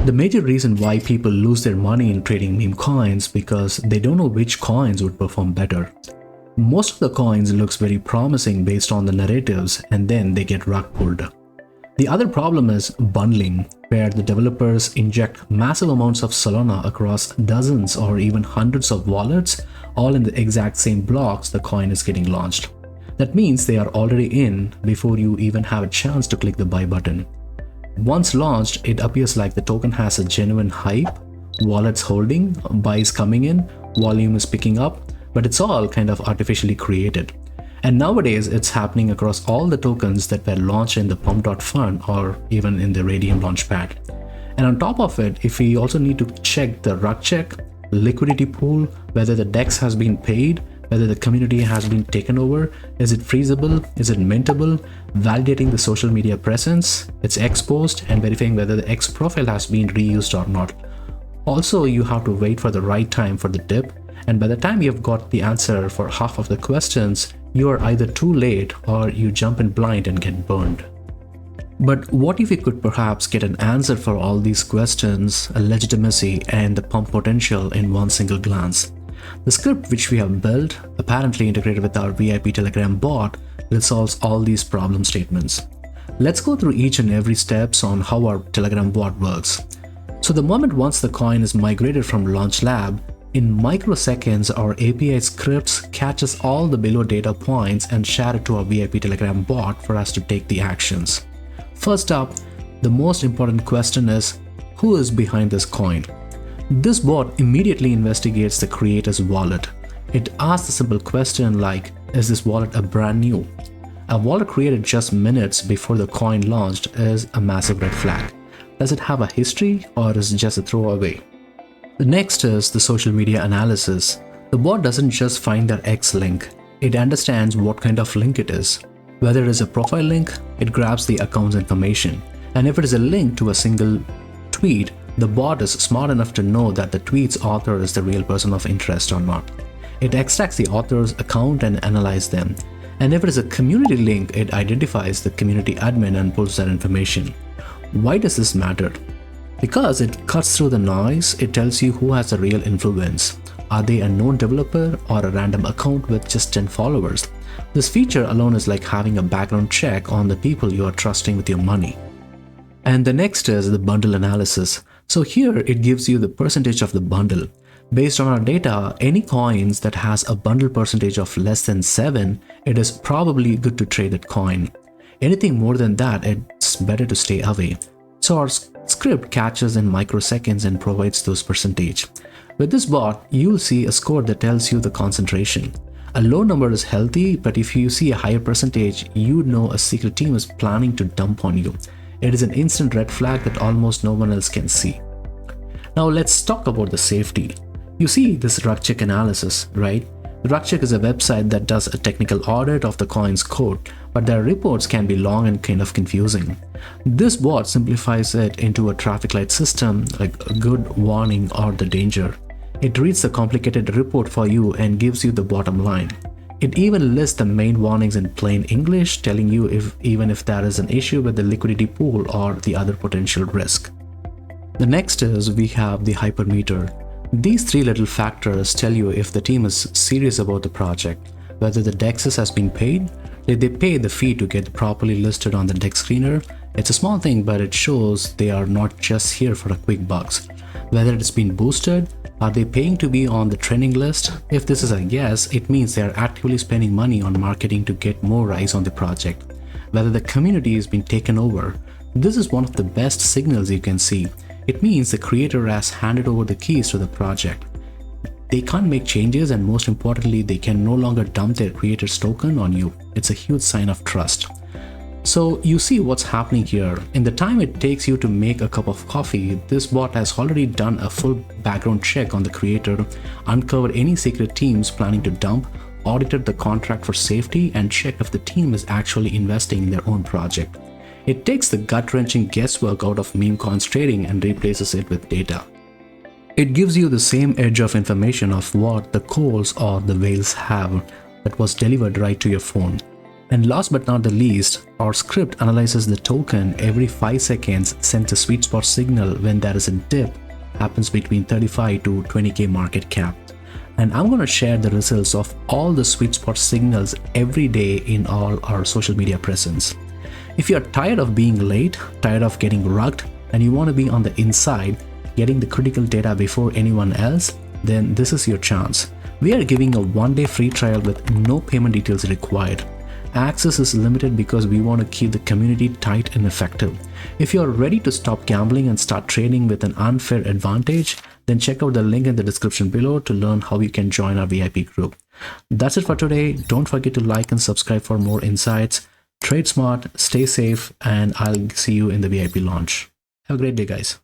The major reason why people lose their money in trading meme coins because they don't know which coins would perform better. Most of the coins looks very promising based on the narratives and then they get rug pulled. The other problem is bundling, where the developers inject massive amounts of Solana across dozens or even hundreds of wallets, all in the exact same blocks the coin is getting launched. That means they are already in before you even have a chance to click the buy button. Once launched, it appears like the token has a genuine hype, wallets holding, buys coming in, volume is picking up, but it's all kind of artificially created. And nowadays, it's happening across all the tokens that were launched in the pump.fund or even in the Radium Launchpad. And on top of it, if we also need to check the rug check, liquidity pool, whether the DEX has been paid, whether the community has been taken over, is it freezable, is it mintable, validating the social media presence, it's exposed, and verifying whether the X profile has been reused or not. Also, you have to wait for the right time for the dip, and by the time you've got the answer for half of the questions, you are either too late or you jump in blind and get burned. But what if we could perhaps get an answer for all these questions, a legitimacy, and the pump potential in one single glance? The script which we have built, apparently integrated with our VIP Telegram bot, resolves all these problem statements. Let's go through each and every steps on how our Telegram bot works. So the moment once the coin is migrated from Launch Lab, in microseconds our API scripts catches all the below data points and share it to our VIP Telegram bot for us to take the actions. First up, the most important question is, who is behind this coin? This bot immediately investigates the creator's wallet. It asks a simple question like, is this wallet a brand new? A wallet created just minutes before the coin launched is a massive red flag. Does it have a history or is it just a throwaway? The next is the social media analysis. The bot doesn't just find their X link, it understands what kind of link it is. Whether it is a profile link, it grabs the account's information. And if it is a link to a single tweet, the bot is smart enough to know that the tweet's author is the real person of interest or not. It extracts the author's account and analyzes them. And if it is a community link, it identifies the community admin and pulls that information. Why does this matter? Because it cuts through the noise, it tells you who has a real influence. Are they a known developer or a random account with just 10 followers? This feature alone is like having a background check on the people you are trusting with your money. And the next is the bundle analysis. So here it gives you the percentage of the bundle. Based on our data, any coins that has a bundle percentage of less than 7, it is probably good to trade that coin. Anything more than that, it's better to stay away. So our script catches in microseconds and provides those percentage. With this bot, you'll see a score that tells you the concentration. A low number is healthy, but if you see a higher percentage, you know a secret team is planning to dump on you. It is an instant red flag that almost no one else can see. Now let's talk about the safety. You see this rug check analysis, right? The rug check is a website that does a technical audit of the coin's code, but their reports can be long and kind of confusing. This bot simplifies it into a traffic light system like a good warning or the danger. It reads the complicated report for you and gives you the bottom line. It even lists the main warnings in plain English, telling you even if there is an issue with the liquidity pool or the other potential risk. The next is we have the hypermeter. These three little factors tell you if the team is serious about the project, whether the DEXs has been paid, did they pay the fee to get properly listed on the dexscreener. It's a small thing, but it shows they are not just here for a quick bucks. Whether it's been boosted, are they paying to be on the trending list? If this is a yes, it means they are actively spending money on marketing to get more eyes on the project. Whether the community is being taken over, this is one of the best signals you can see. It means the creator has handed over the keys to the project. They can't make changes, and most importantly, they can no longer dump their creator's token on you. It's a huge sign of trust. So you see what's happening here. In the time it takes you to make a cup of coffee, this bot has already done a full background check on the creator, uncovered any secret teams planning to dump, audited the contract for safety, and checked if the team is actually investing in their own project. It takes the gut-wrenching guesswork out of meme coins trading and replaces it with data. It gives you the same edge of information of what the coals or the whales have that was delivered right to your phone. And last but not the least, our script analyzes the token every 5 seconds, sends a sweet spot signal when there is a dip, happens between 35 to 20k market cap. And I'm going to share the results of all the sweet spot signals every day in all our social media presence. If you're tired of being late, tired of getting rugged, and you want to be on the inside, getting the critical data before anyone else, then this is your chance. We are giving a 1-day free trial with no payment details required. Access is limited because we want to keep the community tight and effective. If you are ready to stop gambling and start trading with an unfair advantage, then check out the link in the description below to learn how you can join our VIP group. That's it for today. Don't forget to like and subscribe for more insights. Trade smart, stay safe, and I'll see you in the VIP launch. Have a great day, guys.